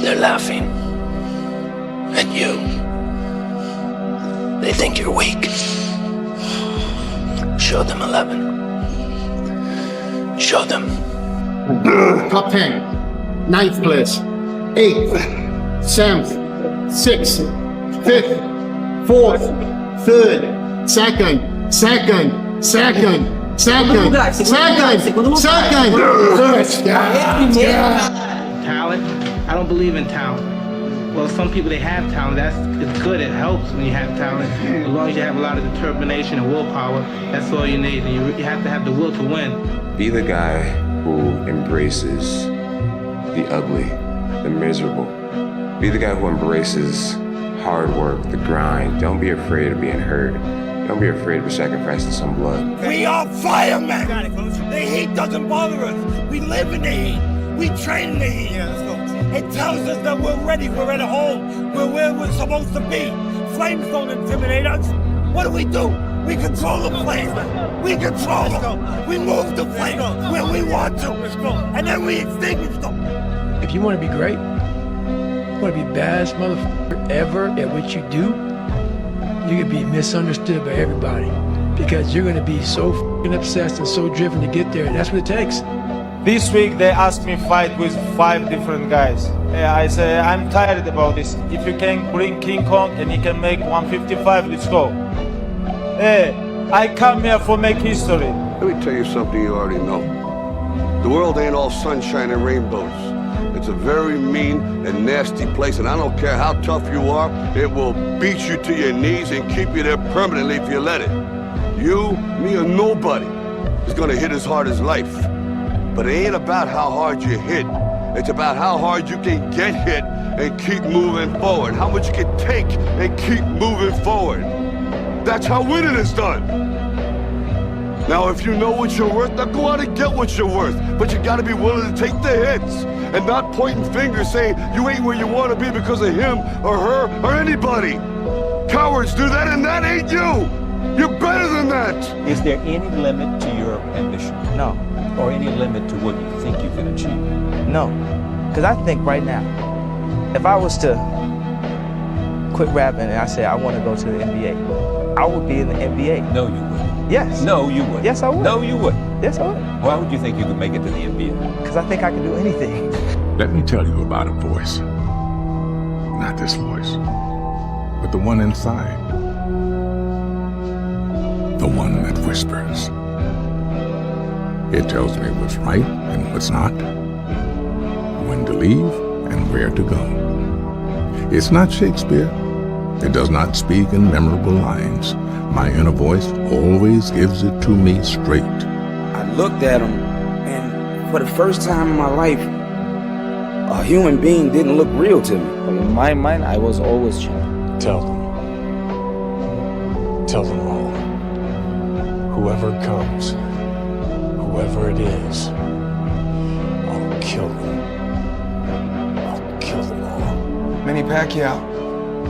They're laughing at you. They think you're weak. Show them 11. Show them. Top 10, 9th place, 8th, 7th, 6th, 5th, 4th, 3rd, 2nd, 2nd, 2nd, 2nd, 2nd, 1st. Talent? I don't believe in talent. Well, some people, they have talent. It's good. It helps when you have talent. As long as you have a lot of determination and willpower, that's all you need. And you have to have the will to win. Be the guy who embraces the ugly, the miserable. Be the guy who embraces hard work, the grind. Don't be afraid of being hurt. Don't be afraid of sacrificing some blood. We are firemen. The heat doesn't bother us. We live in the heat. We train in the heat. Yeah, let's go. It tells us that we're ready. We're at home. We're where we're supposed to be. Flames don't intimidate us. What do? We control the flames. We control them. We move the flames where we want to. And then we extinguish them. If you want to be great, you want to be baddest motherfucker ever at what you do, you can be misunderstood by everybody because you're going to be so fucking obsessed and so driven to get there. And that's what it takes. This week they asked me fight with 5 different guys. I say I'm tired about this. If you can bring King Kong and he can make 155, let's go. Hey, I come here for make history. Let me tell you something you already know. The world ain't all sunshine and rainbows. It's a very mean and nasty place, and I don't care how tough you are, it will beat you to your knees and keep you there permanently if you let it. You, me, or nobody is gonna hit as hard as life. But it ain't about how hard you hit. It's about how hard you can get hit and keep moving forward. How much you can take and keep moving forward. That's how winning is done. Now, if you know what you're worth, now go out and get what you're worth. But you gotta be willing to take the hits and not pointing fingers saying you ain't where you wanna be because of him or her or anybody. Cowards do that and that ain't you. You're better than that. Is there any limit to your ambition? No. Or any limit to what you think you can achieve? No. Because I think right now, if I was to quit rapping and I say I want to go to the NBA, I would be in the NBA. No, you wouldn't. Yes. No, you wouldn't. Yes, I would. No, you wouldn't. Yes, I would. Why would you think you could make it to the NBA? Because I think I can do anything. Let me tell you about a voice. Not this voice, but the one inside. The one that whispers. It tells me what's right and what's not, when to leave and where to go. It's not Shakespeare. It does not speak in memorable lines. My inner voice always gives it to me straight. I looked at him, and for the first time in my life, a human being didn't look real to me. In my mind, I was always champion. Tell them. Tell them all. Whoever comes, whoever it is, I'll kill them. I'll kill them all. Manny Pacquiao,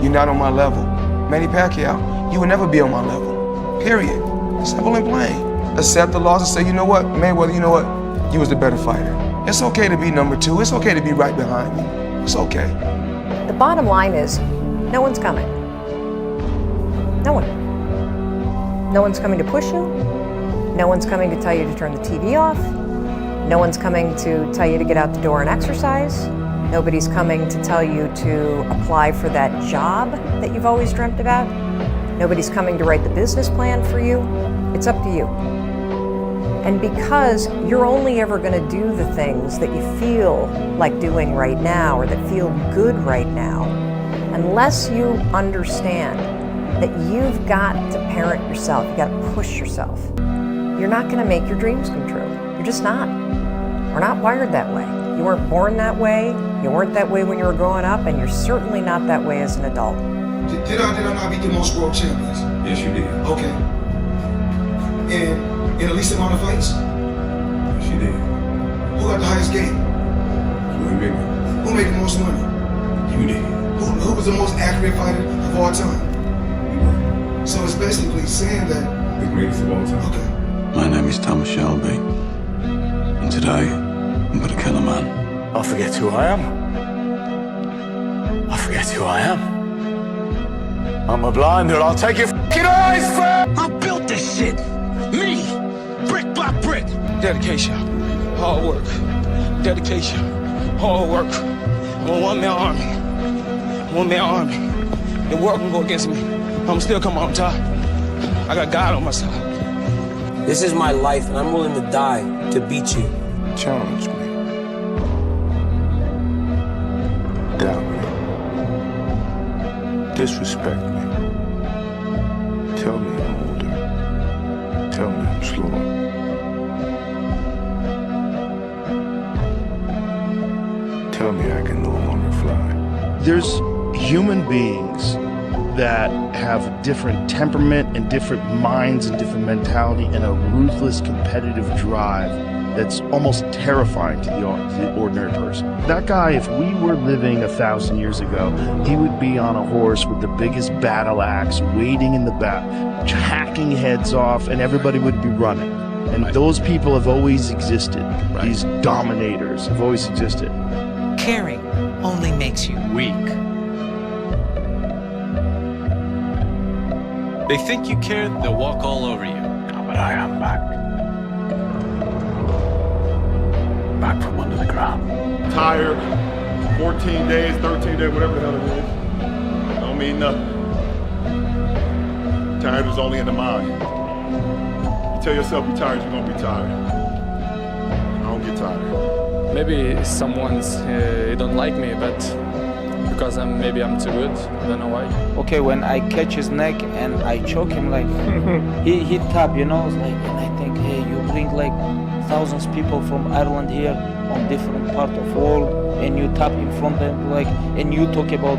you're not on my level. Manny Pacquiao, you will never be on my level. Period. Simple and plain. Accept the loss and say, you know what, Mayweather, you know what? You was the better fighter. It's okay to be number 2. It's okay to be right behind me. It's okay. The bottom line is, no one's coming. No one. No one's coming to push you. No one's coming to tell you to turn the TV off. No one's coming to tell you to get out the door and exercise. Nobody's coming to tell you to apply for that job that you've always dreamt about. Nobody's coming to write the business plan for you. It's up to you. And because you're only ever going to do the things that you feel like doing right now or that feel good right now, unless you understand that you've got to parent yourself, you've got to push yourself, you're not going to make your dreams come true. You're just not. We're not wired that way. You weren't born that way, you weren't that way when you were growing up, and you're certainly not that way as an adult. Did I not beat the most world champions? Yes, you did. Okay. And in the least amount of fights? Yes, you did. Who got the highest game? Floyd Mayweather. Who made the most money? You did. Who was the most accurate fighter of all time? You were. So it's basically saying that... The greatest of all time. Okay. My name is Thomas Shelby, and today I'm gonna kill a man. I'll forget who I am. Guess who I am? I'm a blind dude. I'll take your fucking eyes, fam! I built this shit. Me. Brick by brick. Dedication, hard work. Dedication, hard work. I'm a one-man army. One-man army. The world can go against me. I'm still come on top. I got God on my side. This is my life, and I'm willing to die to beat you. Challenge me. Doubt me. Disrespect me. Tell me I'm older. Tell me I'm slower. Tell me I can no longer fly. There's human beings that have different temperament and different minds and different mentality and a ruthless competitive drive that's almost terrifying to the ordinary person. That guy, if we were living 1,000 years ago, he would be on a horse with the biggest battle axe, waiting in the back, hacking heads off, and everybody would be running. And those people have always existed. These dominators have always existed. Caring only makes you weak. They think you care, they'll walk all over you. But I am back. Back from under the ground. Tired, 14 days, 13 days, whatever the hell it is. Don't mean nothing. Tired is only in the mind. You tell yourself you're tired, you're gonna be tired. I don't get tired. Maybe someone's don't like me, but because maybe I'm too good. I don't know why. Okay, when I catch his neck and I choke him, like he tap, you know, it's like, and I think, hey, you bring like thousands of people from Ireland here on different part of world, and you tap in front of them, like, and you talk about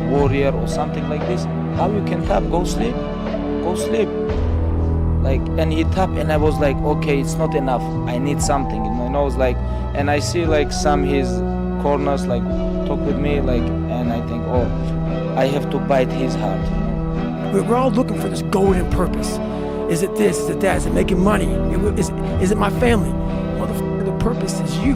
warrior or something like this. How you can tap? Go sleep, go sleep. Like, and he tapped, and I was like, okay, it's not enough. I need something, you know. And I was like, and I see like some his corners like talk with me, like, and I think, oh, I have to bite his heart. You know? We're all looking for this golden purpose. Is it this? Is it that? Is it making money? Is it my family? Motherfucker, the purpose is you.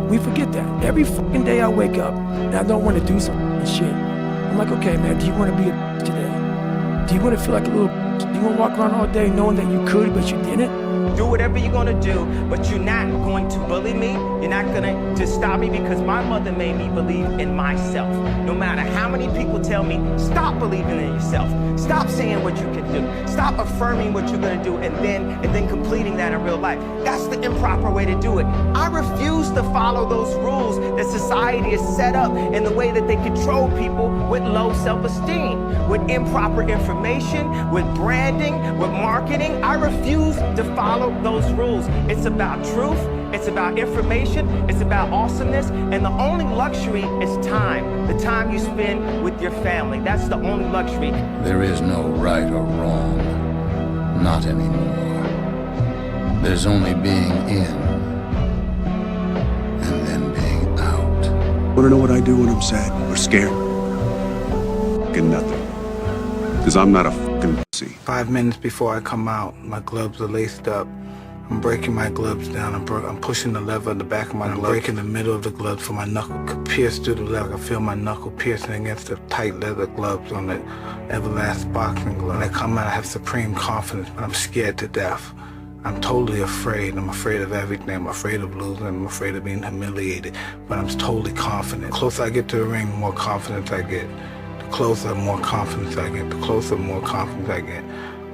We forget that. Every fucking day I wake up and I don't want to do some shit. I'm like, okay, man, do you want to be a bitch today? Do you want to feel like a little bitch? Do you want to walk around all day knowing that you could, but you didn't? Do whatever you're gonna do, but you're not going to bully me. You're not gonna just stop me, because my mother made me believe in myself. No matter how many people tell me, stop believing in yourself. Stop saying what you can do. Stop affirming what you're gonna do and then completing that in real life. That's the improper way to do it. I refuse to follow those rules that society has set up in the way that they control people with low self-esteem, with improper information, with branding, with marketing. I refuse to follow those rules. It's about truth, it's about information, it's about awesomeness, and the only luxury is time. The time you spend with your family. That's the only luxury. There is no right or wrong. Not anymore. There's only being in and then being out. Want to know what I do when I'm sad or scared? Fucking nothing. Because I'm not a fucking pussy. 5 minutes before I come out, my gloves are laced up. I'm breaking my gloves down. I'm pushing the lever in the back of my glove. I'm breaking the middle of the gloves for my knuckle could pierce through the leather. I feel my knuckle piercing against the tight leather gloves on the everlasting boxing glove. When I come out, I have supreme confidence, but I'm scared to death. I'm totally afraid. I'm afraid of everything. I'm afraid of losing. I'm afraid of being humiliated. But I'm totally confident. The closer I get to the ring, the more confidence I get. The closer, the more confidence I get. The closer, the more confidence I get.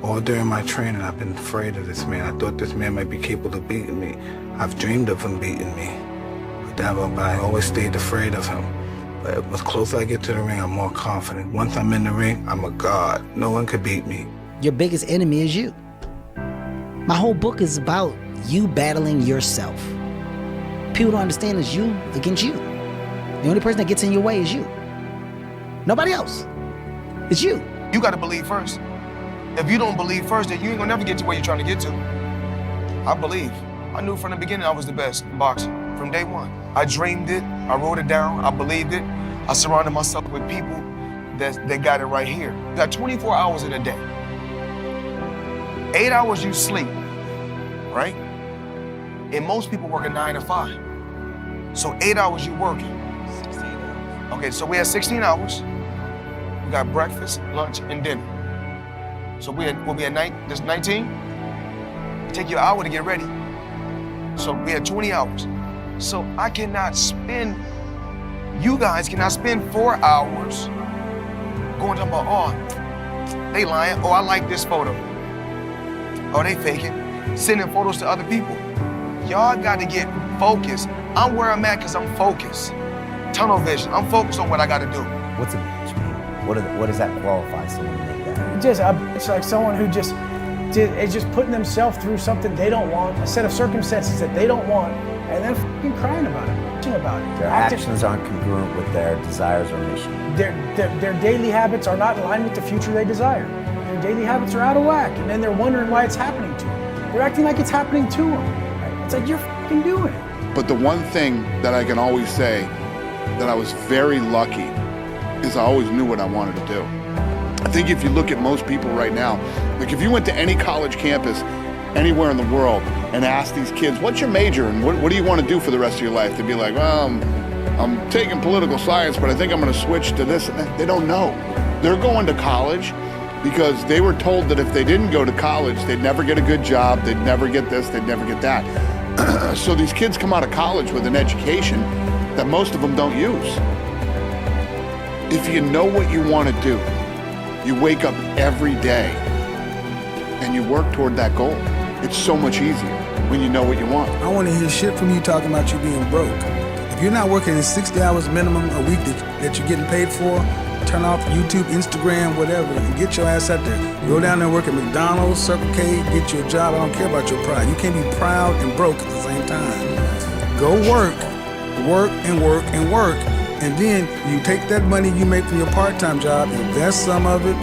All during my training, I've been afraid of this man. I thought this man might be capable of beating me. I've dreamed of him beating me. But I always stayed afraid of him. But as closer I get to the ring, I'm more confident. Once I'm in the ring, I'm a god. No one could beat me. Your biggest enemy is you. My whole book is about you battling yourself. People don't understand it's you against you. The only person that gets in your way is you. Nobody else. It's you. You gotta believe first. If you don't believe first, then you ain't gonna never get to where you're trying to get to. I believe. I knew from the beginning I was the best in boxing, from day one. I dreamed it, I wrote it down, I believed it. I surrounded myself with people that got it right here. You got 24 hours in a day. 8 hours you sleep, right? And most people work a 9 to 5. So 8 hours you working. Okay, so we had 16 hours. We got breakfast, lunch, and dinner. So we'll be at night, this 19. It take you an hour to get ready. So we had 20 hours. So I cannot spend, you guys cannot spend 4 hours going to about, oh, they lying, oh, I like this photo. Oh, they faking, sending photos to other people. Y'all got to get focused. I'm where I'm at because I'm focused. Tunnel vision, I'm focused on what I got to do. What's a bitch mean? What does that qualify someone to make that? It's like someone who is just putting themselves through something they don't want, a set of circumstances that they don't want, and then fucking crying about it, bitching about it. Their actions aren't congruent with their desires or mission. Their daily habits are not in line with the future they desire. Their daily habits are out of whack, and then they're wondering why it's happening to them. They're acting like it's happening to them. It's like you're fucking doing it. But the one thing that I can always say that I was very lucky is I always knew what I wanted to do. I think if you look at most people right now, like if you went to any college campus anywhere in the world and asked these kids, what's your major and what do you want to do for the rest of your life? They'd be like, well, I'm taking political science, but I think I'm going to switch to this and that. They don't know. They're going to college because they were told that if they didn't go to college, they'd never get a good job, they'd never get this, they'd never get that. So these kids come out of college with an education that most of them don't use. If you know what you want to do, you wake up every day and you work toward that goal. It's so much easier when you know what you want. I want to hear shit from you talking about you being broke. If you're not working 60 hours minimum a week that you're getting paid for, turn off YouTube, Instagram, whatever, and get your ass out there. Go down there and work at McDonald's, Circle K, get you a job. I don't care about your pride. You can't be proud and broke at the same time. Go work and work and work. And then you take that money you make from your part-time job, invest some of it,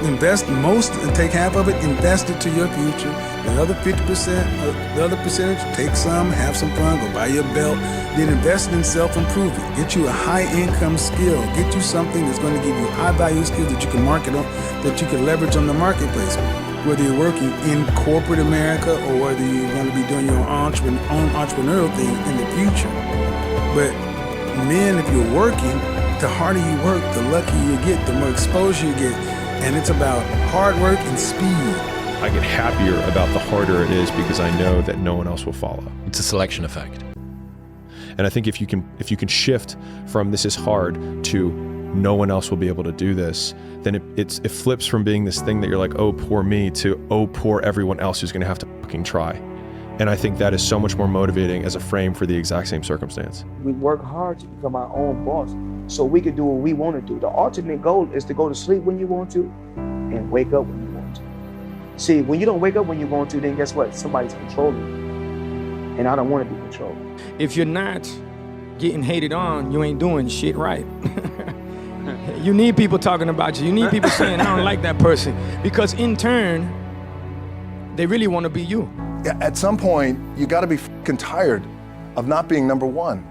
invest most, and take half of it, invest it to your future. The other 50%, the other percentage, take some, have some fun, go buy your belt, then invest in self-improvement. Get you a high-income skill. Get you something that's going to give you high-value skills that you can market on, that you can leverage on the marketplace. Whether you're working in corporate America or whether you're going to be doing your own entrepreneurial thing in the future. But men, if you're working, the harder you work, the luckier you get, the more exposure you get. And it's about hard work and speed. I get happier about the harder it is because I know that no one else will follow. It's a selection effect. And I think if you can shift from this is hard to no one else will be able to do this, then it flips from being this thing that you're like, oh, poor me, to oh, poor everyone else who's gonna have to fucking try. And I think that is so much more motivating as a frame for the exact same circumstance. We work hard to become our own boss so we can do what we want to do. The ultimate goal is to go to sleep when you want to and wake up when you want to. See, when you don't wake up when you want to, then guess what? Somebody's controlling you. And I don't want to be controlled. If you're not getting hated on, you ain't doing shit right. You need people talking about you. You need people saying, I don't like that person. Because in turn, they really want to be you. At some point, you got to be fucking tired of not being number one.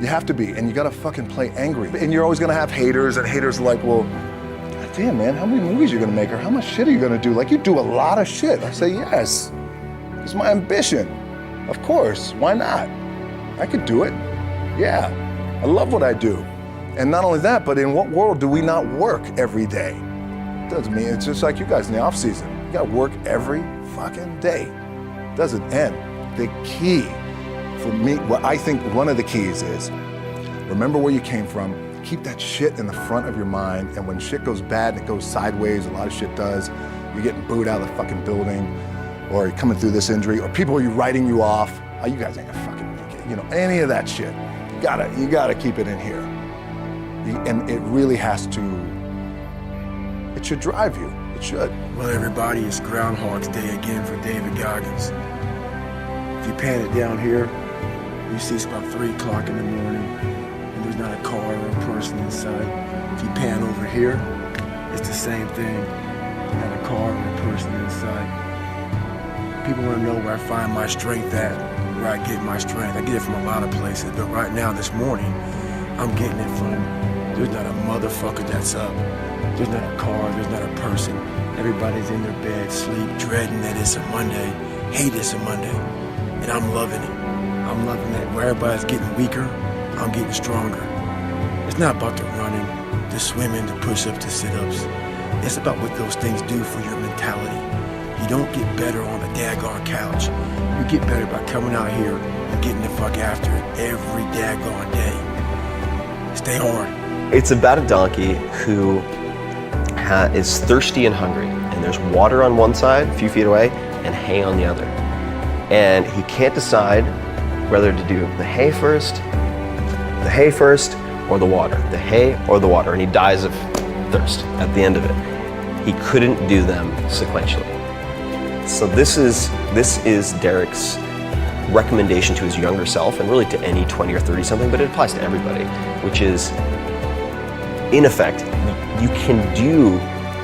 You have to be, and you got to fucking play angry. And you're always going to have haters, and haters are like, well, God damn, man, how many movies are you going to make, or how much shit are you going to do? Like, you do a lot of shit. I say, yes, it's my ambition. Of course, why not? I could do it. Yeah, I love what I do. And not only that, but in what world do we not work every day? Doesn't mean, it's just like you guys in the off season. You got to work every fucking day. Doesn't end. The key for me, what I think one of the keys is, remember where you came from, keep that shit in the front of your mind, and when shit goes bad and it goes sideways, a lot of shit does, you're getting booed out of the fucking building, or you're coming through this injury, or people are writing you off, oh, you guys ain't gonna fucking make it, you know, any of that shit. You gotta keep it in here. And it really has to, it should drive you. It should. Well, everybody, it's Groundhog's Day again for David Goggins. If you pan it down here, you see it's about 3 o'clock in the morning, and there's not a car or a person in sight. If you pan over here, it's the same thing. Not a car or a person in sight. People want to know where I find my strength at, where I get my strength. I get it from a lot of places, but right now, this morning, I'm getting it from, there's not a motherfucker that's up. There's not a car, there's not a person. Everybody's in their bed, sleep, dreading that it's a Monday, hate it's a Monday. And I'm loving it. I'm loving that where everybody's getting weaker, I'm getting stronger. It's not about the running, the swimming, the push-ups, the sit-ups. It's about what those things do for your mentality. You don't get better on a daggone couch. You get better by coming out here and getting the fuck after it every daggone day. Stay hard. It's about a donkey who is thirsty and hungry, and there's water on one side, a few feet away, and hay on the other. And he can't decide whether to do the hay first, or the water, the hay or the water, and he dies of thirst at the end of it. He couldn't do them sequentially. So this is Derek's recommendation to his younger self, and really to any 20 or 30 something, but it applies to everybody, which is, in effect, you can do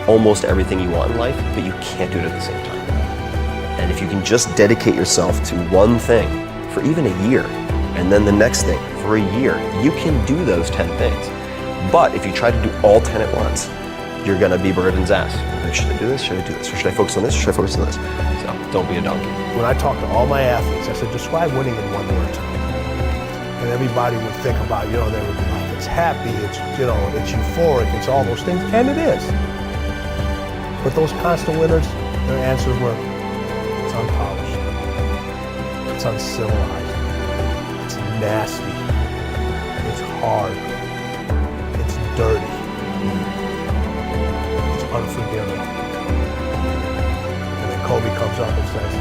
almost everything you want in life, but you can't do it at the same time. And if you can just dedicate yourself to one thing for even a year, and then the next thing for a year, you can do those 10 things. But if you try to do all 10 at once, you're gonna be Burden's ass. Should I do this? Should I do this? Or should I focus on this? Or should I focus on this? So don't be a donkey. When I talk to all my athletes, I said, describe winning in one word. And everybody would think about, they would be like, it's happy, it's euphoric, it's all those things, and it is. But those constant winners, their answers were, it's unpolished, it's uncivilized, it's nasty, it's hard, it's dirty, it's unforgiving. And then Kobe comes up and says,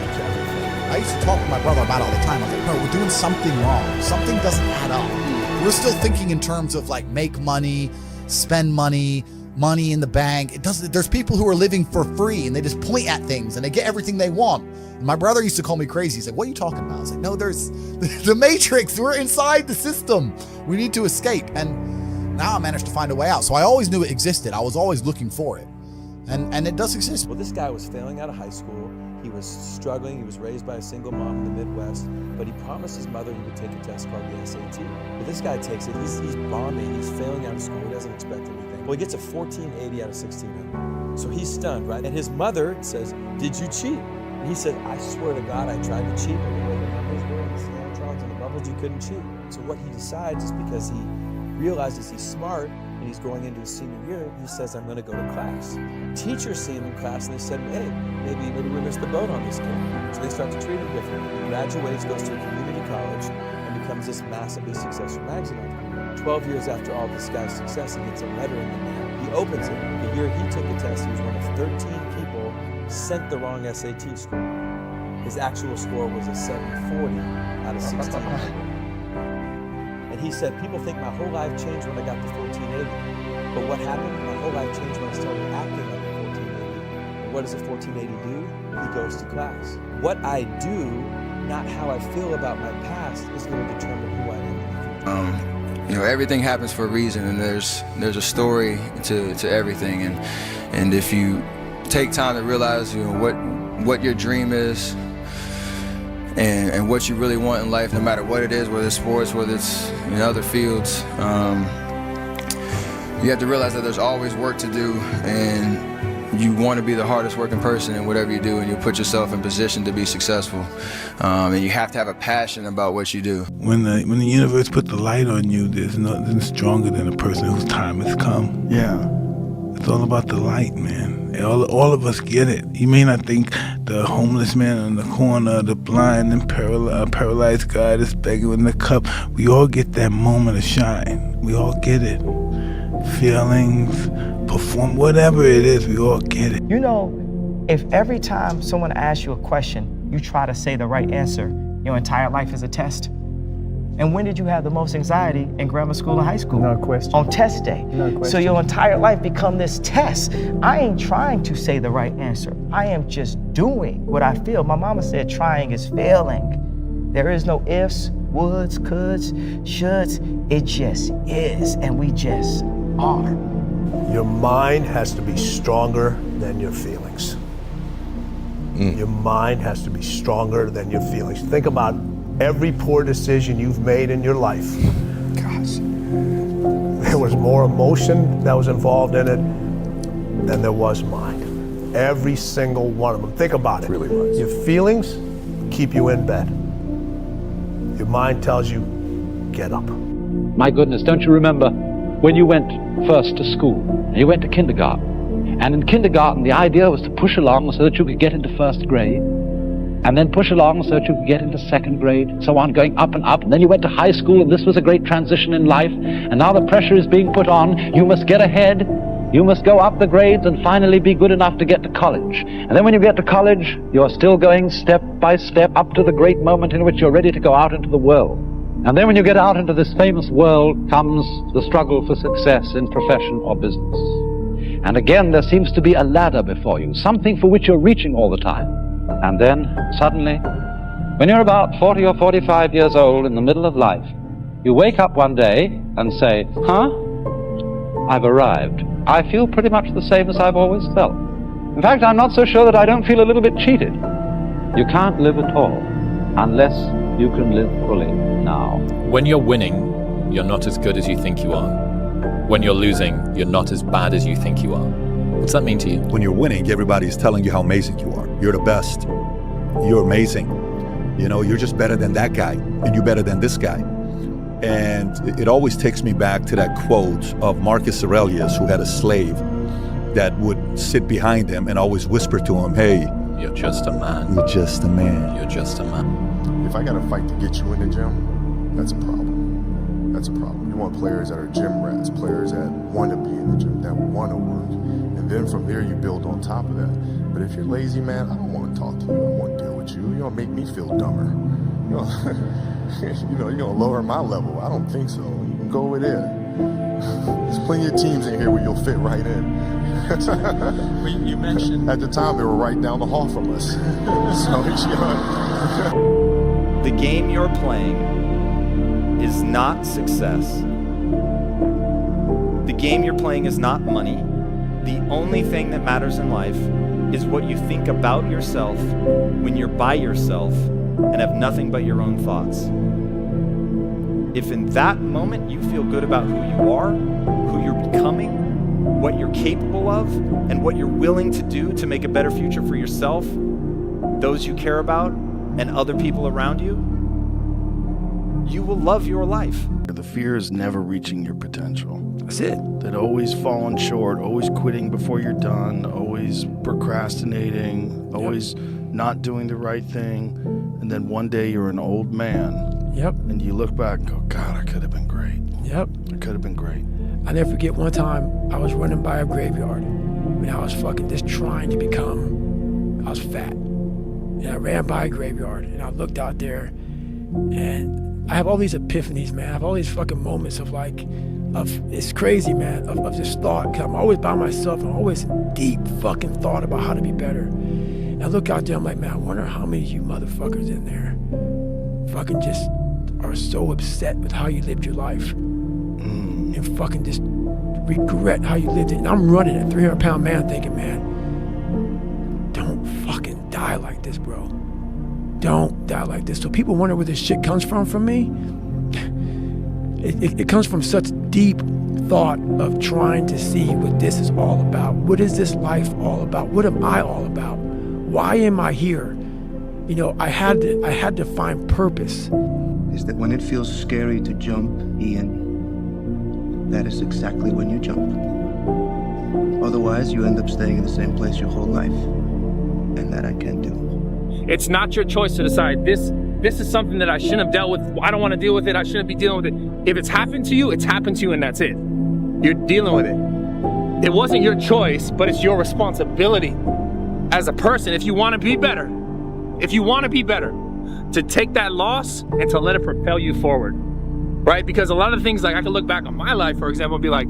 it's everything. I used to talk with my brother about it all the time. I was like, no, we're doing something wrong. Something doesn't add up. We're still thinking in terms of like make money, spend money, money in the bank. There's people who are living for free and they just point at things and they get everything they want. And my brother used to call me crazy. He's like, what are you talking about? I was like, no, there's the matrix. We're inside the system. We need to escape. And now I managed to find a way out. So I always knew it existed. I was always looking for it. And it does exist. Well, this guy was failing out of high school. He was struggling. He was raised by a single mom in the Midwest, but he promised his mother he would take a test called the SAT. But this guy takes it. He's bombing. He's failing out of school. He doesn't expect anything. Well, he gets a 1480 out of 1600. So he's stunned, right? And his mother says, did you cheat? And he said, I swear to God, I tried to cheat. But the way the numbers were, the electrons and the bubbles, you couldn't cheat. So what he decides is because he realizes he's smart and he's going into his senior year, he says, I'm going to go to class. Teachers see him in class and they said, hey, maybe we missed the boat on this kid. So they start to treat him differently. He graduates, goes to a community college, and becomes this massively successful magazine entrepreneur. 12 years after all this guy's success, he gets a letter in the mail. He opens it. The year he took the test, he was one of 13 people sent the wrong SAT score. His actual score was a 740 out of 1600. And he said, people think my whole life changed when I got to 1480. But what happened? My whole life changed when I started acting like a 1480. And what does a 1480 do? He goes to class. What I do, not how I feel about my past, is going to determine who I am in the future. Everything happens for a reason, and there's a story to everything. And if you take time to realize, what your dream is, and what you really want in life, no matter what it is, whether it's sports, whether it's in other fields, you have to realize that there's always work to do, and you want to be the hardest working person in whatever you do, and you put yourself in position to be successful. And you have to have a passion about what you do. When the universe puts the light on you, there's nothing stronger than a person whose time has come. Yeah. It's all about the light, man. All of us get it. You may not think the homeless man on the corner, the blind and paralyzed guy that's begging in the cup. We all get that moment of shine. We all get it. Feelings, perform, whatever it is, we all get it. If every time someone asks you a question, you try to say the right answer, your entire life is a test. And when did you have the most anxiety in grammar school and high school? No question. On test day. No question. So your entire life become this test. I ain't trying to say the right answer. I am just doing what I feel. My mama said trying is failing. There is no ifs, woulds, coulds, shoulds. It just is, and we just are. Your mind has to be stronger than your feelings. Your mind has to be stronger than your feelings. Think about every poor decision you've made in your life. Gosh. There was more emotion that was involved in it than there was mind. Every single one of them. Think about it. Really was. Your feelings keep you in bed. Your mind tells you, get up. My goodness, don't you remember when you went first to school? You went to kindergarten. And in kindergarten, the idea was to push along so that you could get into first grade, and then push along so that you could get into second grade, so on, going up and up. And then you went to high school, and this was a great transition in life. And now the pressure is being put on. You must get ahead. You must go up the grades and finally be good enough to get to college. And then when you get to college, you're still going step by step up to the great moment in which you're ready to go out into the world. And then when you get out into this famous world comes the struggle for success in profession or business. And again, there seems to be a ladder before you, something for which you're reaching all the time. And then, suddenly, when you're about 40 or 45 years old in the middle of life, you wake up one day and say, I've arrived. I feel pretty much the same as I've always felt. In fact, I'm not so sure that I don't feel a little bit cheated. You can't live at all unless you can live fully now. When you're winning, you're not as good as you think you are. When you're losing, you're not as bad as you think you are. What's that mean to you? When you're winning, everybody's telling you how amazing you are. You're the best. You're amazing. You know, you're just better than that guy, and you're better than this guy. And it always takes me back to that quote of Marcus Aurelius, who had a slave that would sit behind him and always whisper to him, hey, you're just a man. You're just a man. You're just a man. If I got to fight to get you in the gym, that's a problem. That's a problem. You want players that are gym rats, players that want to be in the gym, that want to work. And then from there, you build on top of that. But if you're lazy, man, I don't want to talk to you. I don't want to deal with you. You're going to make me feel dumber. You're going to lower my level. I don't think so. You can go over there. There's plenty of teams in here where you'll fit right in. You mentioned... At the time, they were right down the hall from us. The game you're playing is not success. The game you're playing is not money. The only thing that matters in life is what you think about yourself when you're by yourself and have nothing but your own thoughts. If in that moment you feel good about who you are, who you're becoming, what you're capable of, and what you're willing to do to make a better future for yourself, those you care about, and other people around you, you will love your life. The fear is never reaching your potential. That's it. That always falling short, always quitting before you're done, always procrastinating, always not doing the right thing. And then one day you're an old man. Yep. And you look back and go, God, I could have been great. Yep. I could have been great. I never forget one time I was running by a graveyard when I was fucking just trying to become, I was fat. And I ran by a graveyard and I looked out there and I have all these epiphanies, man. I have all these fucking moments of it's crazy, man, of just thought. Cause I'm always by myself. I'm always in deep fucking thought about how to be better. And I look out there, I'm like, man, I wonder how many of you motherfuckers in there fucking just are so upset with how you lived your life and fucking just regret how you lived it. And I'm running a 300-pound man thinking, man, don't fucking die like this, bro. Don't die like this. So people wonder where this shit comes from me. It comes from such deep thought of trying to see what this is all about. What is this life all about? What am I all about? Why am I here? You know, I had to find purpose. Is that when it feels scary to jump, Ian, that is exactly when you jump. Otherwise, you end up staying in the same place your whole life. And that I can't do. It's not your choice to decide, this is something that I shouldn't have dealt with. I don't want to deal with it. I shouldn't be dealing with it. If it's happened to you, it's happened to you and that's it. You're dealing with it. It wasn't your choice, but it's your responsibility as a person. If you want to be better, to take that loss and to let it propel you forward, right? Because a lot of things, like I can look back on my life, for example, and be like,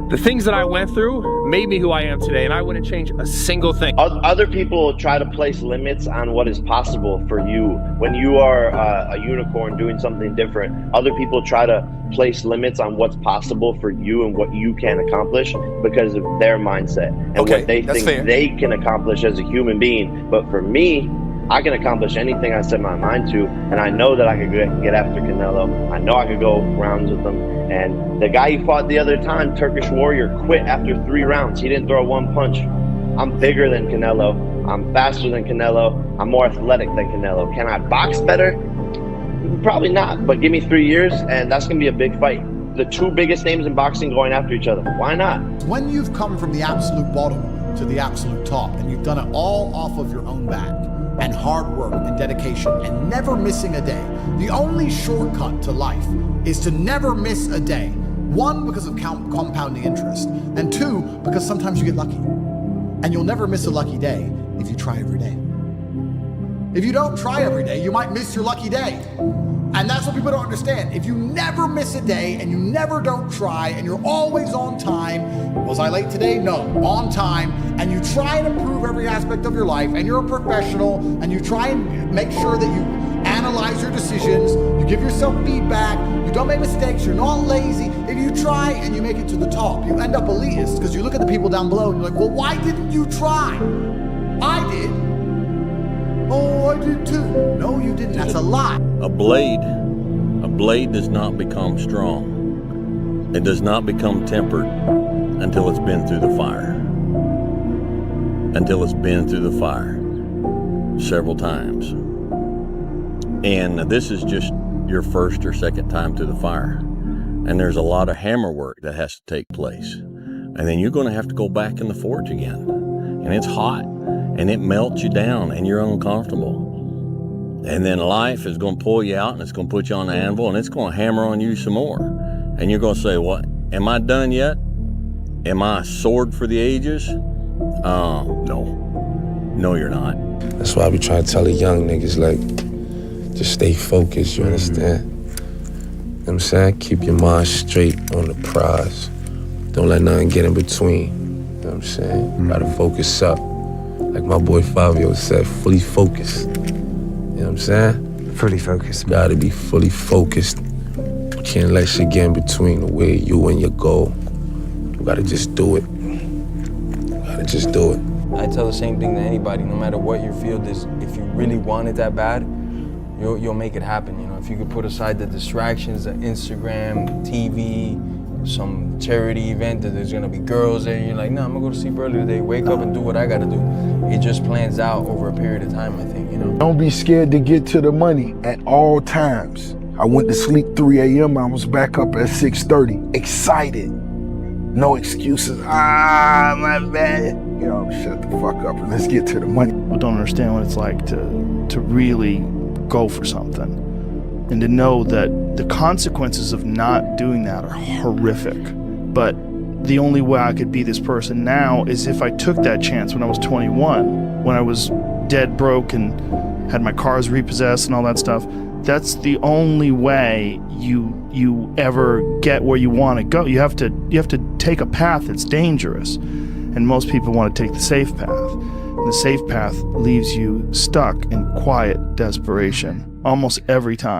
the things that I went through made me who I am today, and I wouldn't change a single thing. Other people try to place limits on what is possible for you. When you are a unicorn doing something different, other people try to place limits on what's possible for you and what you can accomplish because of their mindset and what they think they can accomplish as a human being. But for me, I can accomplish anything I set my mind to, and I know that I could get after Canelo. I know I could go rounds with him. And the guy he fought the other time, Turkish Warrior, quit after 3 rounds. He didn't throw one punch. I'm bigger than Canelo. I'm faster than Canelo. I'm more athletic than Canelo. Can I box better? Probably not, but give me 3 years and that's going to be a big fight. The two biggest names in boxing going after each other. Why not? When you've come from the absolute bottom to the absolute top and you've done it all off of your own back and hard work and dedication and never missing a day, the only shortcut to life is to never miss a day. One, because of compounding interest, and two, because sometimes you get lucky. And you'll never miss a lucky day if you try every day. If you don't try every day, you might miss your lucky day. And that's what people don't understand. If you never miss a day and you never don't try and you're always on time, was I late today? No, on time, and you try and improve every aspect of your life and you're a professional and you try and make sure that you analyze your decisions, you give yourself feedback, you don't make mistakes, you're not lazy. If you try and you make it to the top, you end up elitist because you look at the people down below and you're like, well, why didn't you try? I did. Oh, I did too. No, you didn't. That's a lie. A blade does not become strong. It does not become tempered until it's been through the fire. Until it's been through the fire several times. And this is just your first or second time through the fire. And there's a lot of hammer work that has to take place. And then you're going to have to go back in the forge again. And it's hot. And it melts you down and you're uncomfortable. And then life is going to pull you out and it's going to put you on the anvil and it's going to hammer on you some more. And you're going to say, what? Am I done yet? Am I a sword for the ages? No. No, you're not. That's why I be trying to tell the young niggas, like, just stay focused, you understand? You know what I'm saying? Keep your mind straight on the prize. Don't let nothing get in between. You know what I'm saying? You gotta focus up. Like my boy Fabio said, fully focused. You know what I'm saying? Fully focused. Gotta be fully focused. You can't let shit get in between the way you and your goal. You gotta just do it. You gotta just do it. I tell the same thing to anybody, no matter what your field is, if you really want it that bad, you'll make it happen, you know? If you could put aside the distractions, the Instagram, TV, some charity event that there's gonna be girls there, and you're like, nah, I'm gonna go to sleep early today, wake up and do what I gotta do. It just plans out over a period of time, I think, you know? Don't be scared to get to the money at all times. I went to sleep 3 a.m., I was back up at 6:30, excited. No excuses, my bad. You know, shut the fuck up and let's get to the money. People don't understand what it's like to really go for something and to know that the consequences of not doing that are horrific. But the only way I could be this person now is if I took that chance when I was 21, when I was dead broke and had my cars repossessed and all that stuff. That's the only way you ever get where you want to go. You have to take a path that's dangerous. And most people want to take the safe path. And the safe path leaves you stuck in quiet desperation almost every time.